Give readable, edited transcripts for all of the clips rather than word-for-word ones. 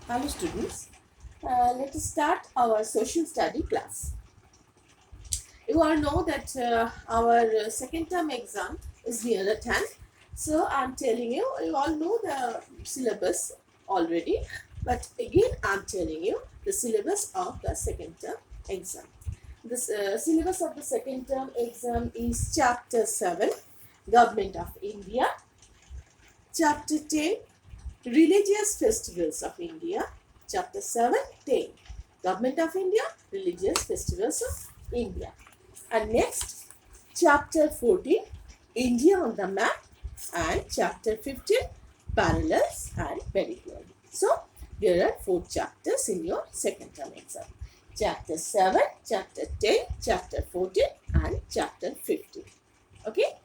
Hello students, let us start our social study class. You all know that our second term exam is near at hand. So I am telling you, you all know the syllabus already, but again I am telling you the syllabus of the second term exam. The syllabus of the second term exam is chapter 7, Government of India, chapter 10, Religious Festivals of India, chapter 7, 10. Government of India, Religious Festivals of India. And next, chapter 14, India on the Map, and chapter 15, Parallels and Period. So, there are 4 chapters in your second term exam. Chapter 7, chapter 10, chapter 14 and chapter 15. Okay.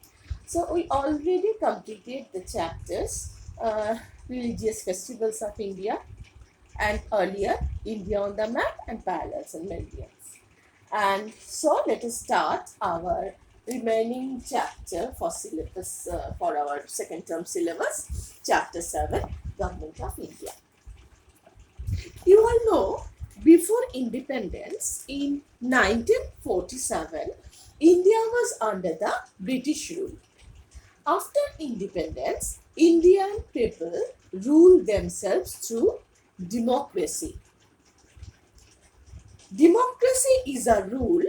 So, we already completed the chapters Religious Festivals of India and earlier India on the Map and Parallels and Meridians. And so let us start our remaining chapter for syllabus for our second term syllabus, chapter 7, Government of India. You all know, before independence in 1947, India was under the British rule. After independence, Indian people ruled themselves through democracy. Democracy is a rule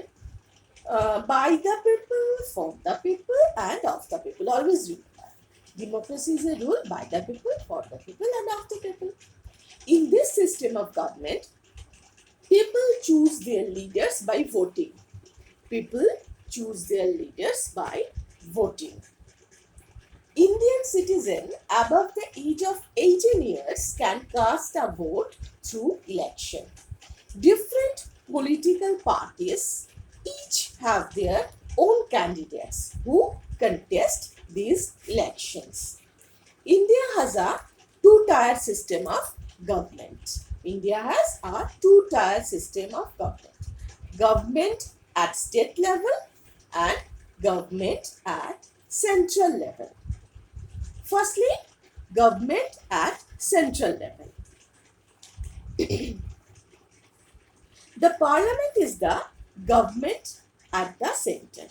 by the people, for the people, and of the people. Always remember. Democracy is a rule by the people, for the people, and of the people. In this system of government, people choose their leaders by voting. People choose their leaders by voting. Indian citizen above the age of 18 years can cast a vote through election. Different political parties each have their own candidates who contest these elections. India has a two-tier system of government. India has a two-tier system of government. Government at state level and government at central level. Firstly, government at central level. The parliament is the government at the center.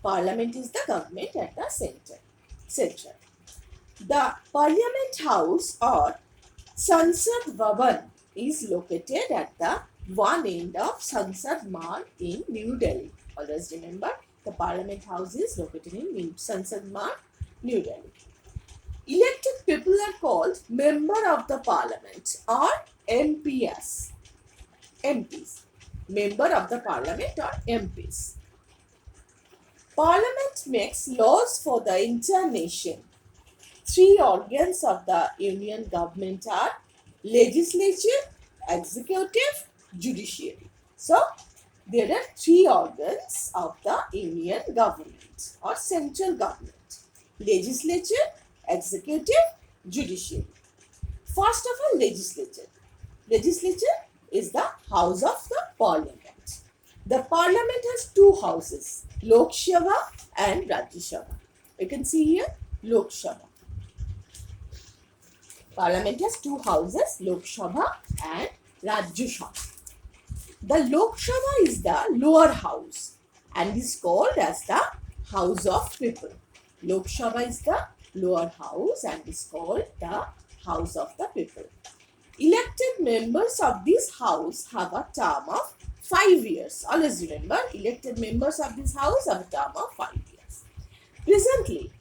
Parliament is the government at the center. The Parliament House or Sansad Bhavan is located at the one end of Sansad Marg in New Delhi. Always remember, the Parliament House is located in Sansad Marg, New Delhi. Elected people are called Member of the Parliament or MPs. MPs. Member of the Parliament or MPs. Parliament makes laws for the entire nation. 3 organs of the Union government are legislature, executive, judiciary. So, there are 3 organs of the Union government or central government. Legislature, executive, judiciary. First of all, legislature. Legislature is the house of the parliament. The parliament has 2 houses, Lok Sabha and Rajya Sabha. You can see here, Lok Sabha. Parliament has 2 houses, Lok Sabha and Rajya Sabha. The Lok Sabha is the lower house and is called as the House of People. Lok Sabha is the lower house and is called the House of the People. Elected members of this house have a term of 5 years. Always remember, elected members of this house have a term of 5 years. Presently,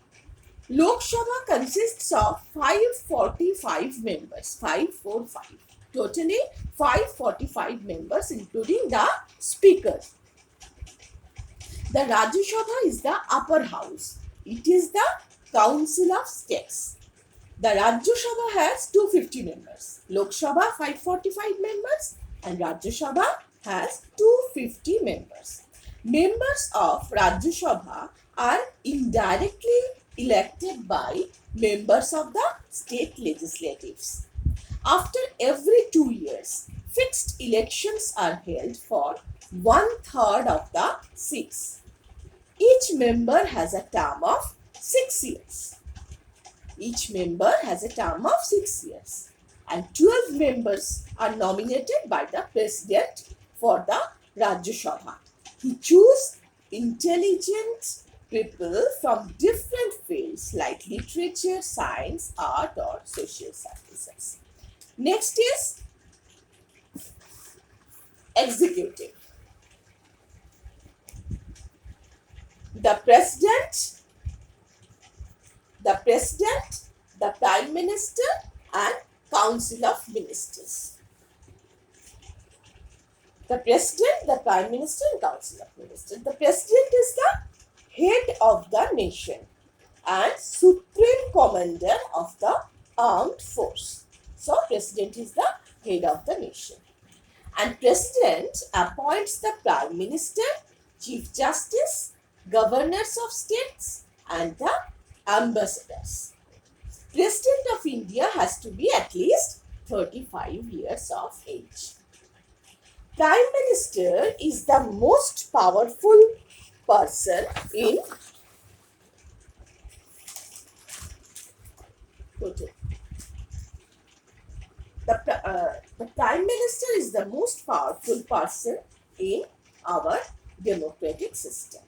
Lok Sabha consists of 545 members. 545. Totally 545 members including the speaker. The Rajya Sabha is the upper house. It is the Council of States. The Rajya Sabha has 250 members. Lok Sabha 545 members and Rajya Sabha has 250 members. Members of Rajya Sabha are indirectly elected by members of the state legislatives. After every 2 years, fixed elections are held for 1/3 of the seats. Each member has a term of 6 years. Each member has a term of 6 years. and 12 members are nominated by the president for the Rajya Sabha. He chooses intelligent people from different fields like literature, science, art, or social sciences. Next is executive. The president, the prime minister, and council of ministers. The president, the prime minister, and council of ministers. The president is the head of the nation and supreme commander of the armed force. So, president is the head of the nation. And president appoints the prime minister, chief justice, governors of states, and the ambassadors. President of India has to be at least 35 years of age. Prime Minister is the most powerful person in the Prime Minister is the most powerful person in our democratic system.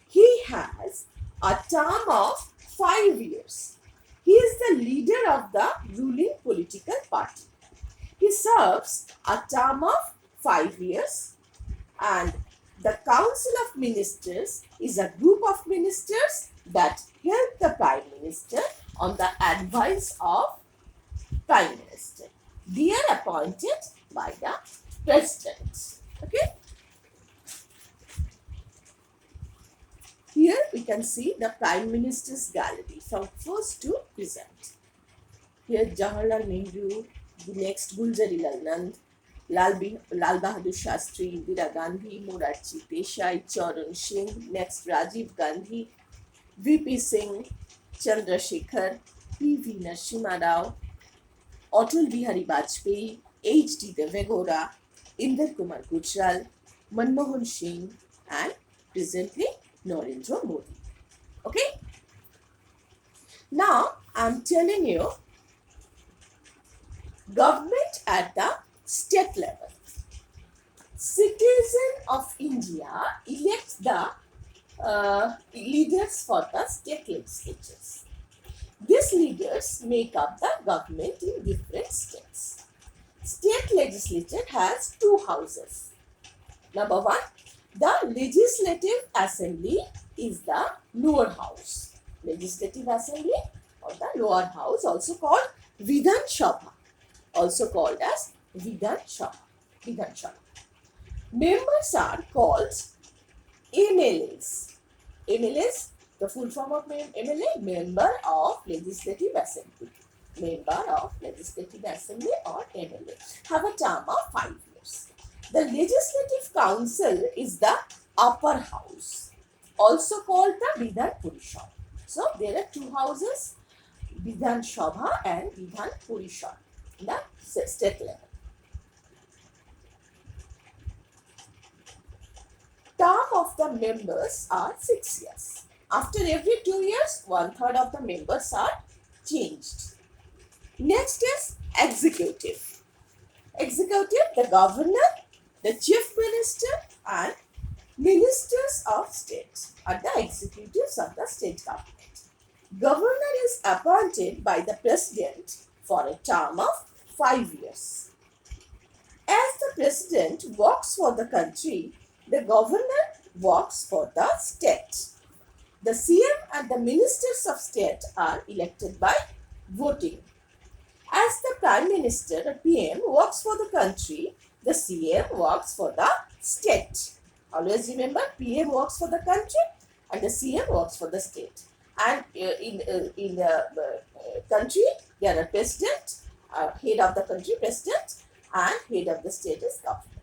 He has a term of 5 years. He is the leader of the ruling political party. He serves a term of 5 years, and the Council of Ministers is a group of ministers that help the Prime Minister on the advice of Prime Minister. They are appointed by the President. Okay. Here we can see the Prime Minister's gallery from first to present. Here Jawaharlal Nehru, the next Gulzarilal Nand, Lal Bahadur Shastri, Indira Gandhi, Morarji Desai, Charan Singh, next Rajiv Gandhi, VP Singh, Chandrasekhar, PV Narasimha Rao, Atal Bihari Vajpayee, H.D. Deve Gowda, Inder Kumar Gujral, Manmohan Singh, and presently Narendra Modi. Okay? Now, I am telling you government at the state level. Citizen of India elects the leaders for the state legislatures. These leaders make up the government in different states. State legislature has two houses. Number one, the Legislative Assembly is the lower house. Legislative Assembly or the lower house, also called Vidhan Sabha, also called as Vidhan Sabha. Members are called MLAs. MLAs, the full form of MLA, Member of Legislative Assembly. Member of Legislative Assembly or MLA have a term of 5 years. The Legislative Council is the upper house, also called the Vidhan Parishad. So there are two houses, Vidhan Sabha and Vidhan Parishad, in the state level. Term of the members are 6 years. After every 2 years, 1/3 of the members are changed. Next is executive. Executive, the governor, the chief minister, and ministers of state are the executives of the state government. Governor is appointed by the president for a term of 5 years. As the president works for the country, the governor works for the state. The CM and the ministers of state are elected by voting. As the prime minister or PM works for the country, the CM works for the state. Always remember, PM works for the country and the CM works for the state. And in the country, there are president, head of the country, president, and head of the state is governor.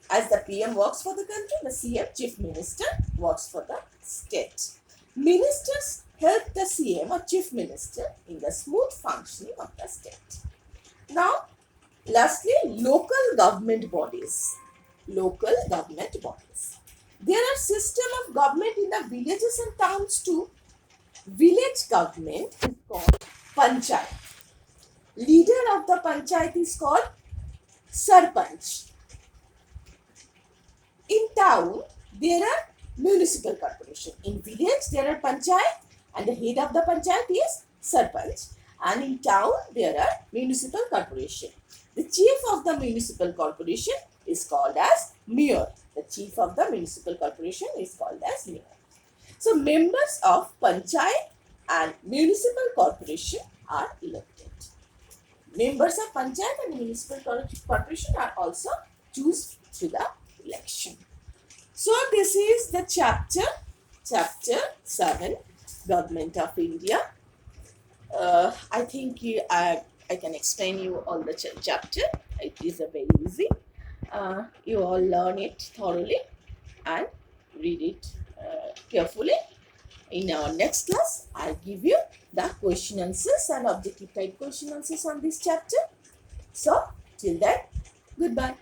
As the PM works for the country, the CM, chief minister, works for the state. Ministers help the CM or chief minister in the smooth functioning of the state. Now, lastly, local government bodies. Local government bodies. There are system of government in the villages and towns too. village government is called panchayat. Leader of the panchayat is called sarpanch. In town, there are municipal corporation. In village, there are panchayat and the head of the panchayat is sarpanch. And in town, there are municipal corporation. The chief of the municipal corporation is called as mayor. The chief of the municipal corporation is called as mayor. So, members of panchayat and municipal corporation are elected. Members of panchayat and municipal corporation are also chosen through the election. So this is the chapter 7, Government of India. I think I can explain you all the chapter. It is a very easy. You all learn it thoroughly and read it carefully. In our next class, I'll give you the question answers and objective type question answers on this chapter. So till then, goodbye.